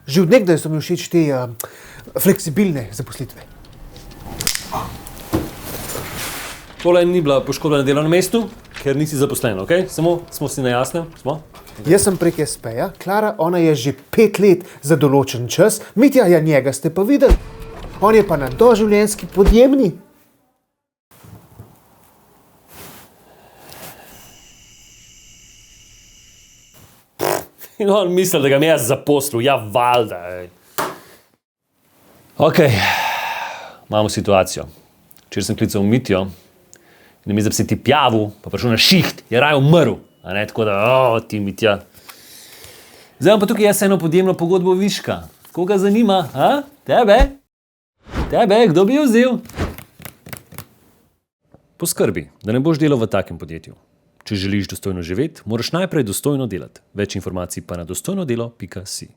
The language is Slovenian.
Že od nekdaj so mi všeč te fleksibilne zaposlitve. Tole ni bila poškodba na delovnem mestu, ker nisi zaposlen, ok? Samo smo si na jasnem, smo? Jaz sem prek SP-ja, Klara, ona je že 5 let za določen čas, Mitja, ja, njega ste pa videli. On je pa na doživljenjski podjemni. In on misli, da ga mi jaz zaposlil, ja, valjda. Ok, imamo situacijo. Včeraj sem klical Mitjo in namesto da bi se ti pjavil, pa prišel na šiht, je raje umrl. A ne, tako da, ti Mitja. Zdaj imam pa tukaj jaz eno podjemno pogodbo viška. Koga zanima, a? Tebe? Tebe, kdo bi jo vzel? Poskrbi, da ne boš delal v takem podjetju. Če želiš dostojno živeti, moraš najprej dostojno delati. Več informacij pa na dostojnodelo.si.